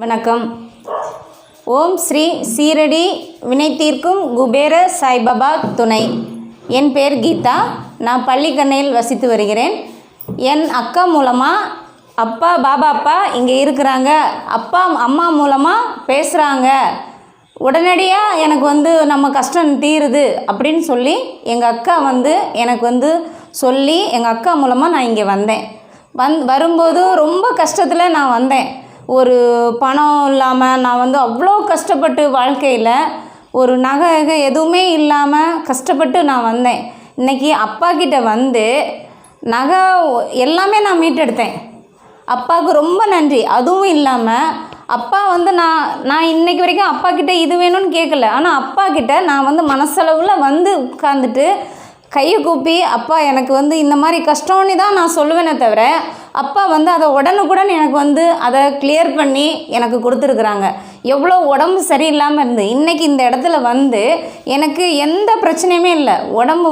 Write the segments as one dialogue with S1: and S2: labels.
S1: வணக்கம். ஓம் ஸ்ரீ சீரடி வினை தீர்க்கும் குபேர சாய்பாபா துணை. என் பேர் கீதா. நான் பள்ளிக்கண்ணையில் வசித்து வருகிறேன். என் அக்கா மூலமாக பாபா இங்கே இருக்கிறாங்க, அம்மா மூலமாக பேசுகிறாங்க, உடனடியாக எனக்கு நம்ம கஷ்டம் தீருது அப்படின்னு சொல்லி எங்கள் அக்கா எனக்கு சொல்லி எங்கள் அக்கா மூலமாக நான் இங்கே வந்தேன். வரும்போது ரொம்ப கஷ்டத்தில் நான் வந்தேன். ஒரு பணம் இல்லாமல் நான் அவ்வளோ கஷ்டப்பட்டு வாழ்க்கையில் ஒரு நகை எதுவுமே இல்லாமல் கஷ்டப்பட்டு நான் வந்தேன். இன்றைக்கி அப்பாக்கிட்ட நகை எல்லாமே நான் மீட்டெடுத்தேன். அப்பாவுக்கு ரொம்ப நன்றி. அதுவும் இல்லாமல் அப்பா நான் இன்றைக்கி வரைக்கும் அப்பாக்கிட்ட இது வேணும்னு கேட்கல. ஆனால் அப்பாக்கிட்ட நான் மனசளவில் உட்காந்துட்டு கையை கூப்பி அப்பா எனக்கு இந்த மாதிரி கஷ்டம்னு தான் நான் சொல்லுவேனே தவிர அப்பா அதை உடனுக்குடன் எனக்கு அதை கிளியர் பண்ணி எனக்கு கொடுத்துருக்குறாங்க. எவ்வளோ உடம்பு சரியில்லாமல் இருந்து இன்றைக்கி இந்த இடத்துல எனக்கு எந்த பிரச்சனையுமே இல்லை. உடம்பு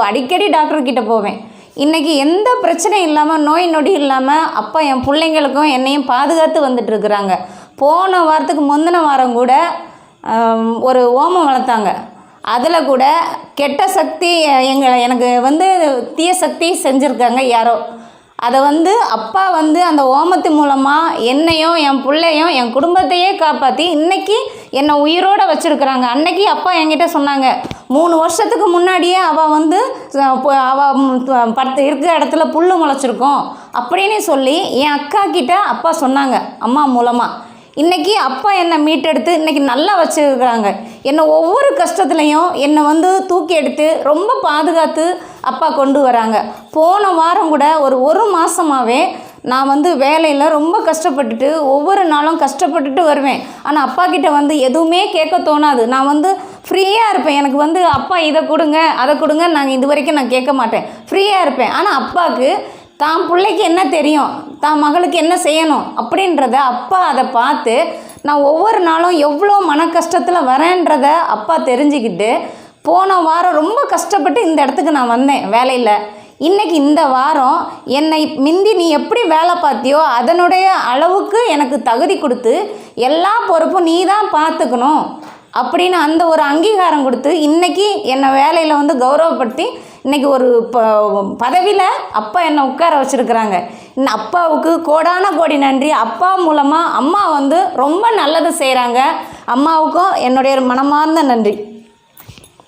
S1: அடிக்கடி டாக்டர்கிட்ட போவேன். இன்றைக்கி எந்த பிரச்சனையும் இல்லாமல் நோய் நொடி இல்லாமல் அப்பா என் பிள்ளைங்களுக்கும் என்னையும் பாதுகாத்து வந்துட்டுருக்குறாங்க. போன வாரத்துக்கு முந்தின வாரம் கூட ஒரு ஓமம் வளர்த்தாங்க. அதில் கூட கெட்ட சக்தி எனக்கு தீய சக்தி செஞ்சுருக்காங்க யாரோ. அதை அப்பா அந்த ஓமத்து மூலமாக என்னையும் என் பிள்ளையும் என் குடும்பத்தையே காப்பாற்றி இன்றைக்கி என்னை உயிரோடு வச்சுருக்குறாங்க. அன்றைக்கி அப்பா என்கிட்ட சொன்னாங்க, 3 வருஷத்துக்கு முன்னாடியே அவள் இருக்கிற இடத்துல புல் முளைச்சிருக்கோம் அப்படின்னு சொல்லி என் அக்கா கிட்ட அப்பா சொன்னாங்க. அம்மா மூலமாக இன்றைக்கி அப்பா என்னை மீட்டெடுத்து இன்றைக்கி நல்லா வச்சுருக்குறாங்க. என்னை ஒவ்வொரு கஷ்டத்துலையும் என்னை தூக்கி எடுத்து ரொம்ப பாதுகாத்து அப்பா கொண்டு வராங்க. போன வாரம் கூட ஒரு மாதமாகவே நான் வேலையில் ரொம்ப கஷ்டப்பட்டுட்டு ஒவ்வொரு நாளும் கஷ்டப்பட்டுட்டு வருவேன். ஆனால் அப்பாக்கிட்ட எதுவுமே கேட்க தோணாது. நான் ஃப்ரீயாக இருப்பேன். எனக்கு அப்பா இதை கொடுங்க அதை கொடுங்க நாங்கள் இது வரைக்கும் நான் கேட்க மாட்டேன். ஃப்ரீயாக இருப்பேன். ஆனால் அப்பாவுக்கு தான் பிள்ளைக்கு என்ன தெரியும், தான் மகளுக்கு என்ன செய்யணும் அப்படின்றத அப்பா அதை பார்த்து நான் ஒவ்வொரு நாளும் எவ்வளோ மன கஷ்டத்தில் வரேன்றதை அப்பா தெரிஞ்சுக்கிட்டு போன வாரம் ரொம்ப கஷ்டப்பட்டு இந்த இடத்துக்கு நான் வந்தேன் வேலையில். இன்றைக்கி இந்த வாரம் என்னை மிந்தி நீ எப்படி வேலை பார்த்தியோ அதனுடைய அளவுக்கு எனக்கு தகுதி கொடுத்து எல்லா பொறுப்பும் நீ தான் பார்த்துக்கணும் அப்படின்னு அந்த ஒரு அங்கீகாரம் கொடுத்து இன்றைக்கி என்னை வேலையில் கௌரவப்படுத்தி இன்றைக்கி ஒரு பதவியில் அப்பா என்னை உட்கார வச்சுருக்குறாங்க. இன்னும் அப்பாவுக்கு கோடான கோடி நன்றி. அப்பா மூலமாக அம்மா ரொம்ப நல்லது செய்கிறாங்க. அம்மாவுக்கும் என்னுடைய மனமார்ந்த நன்றி.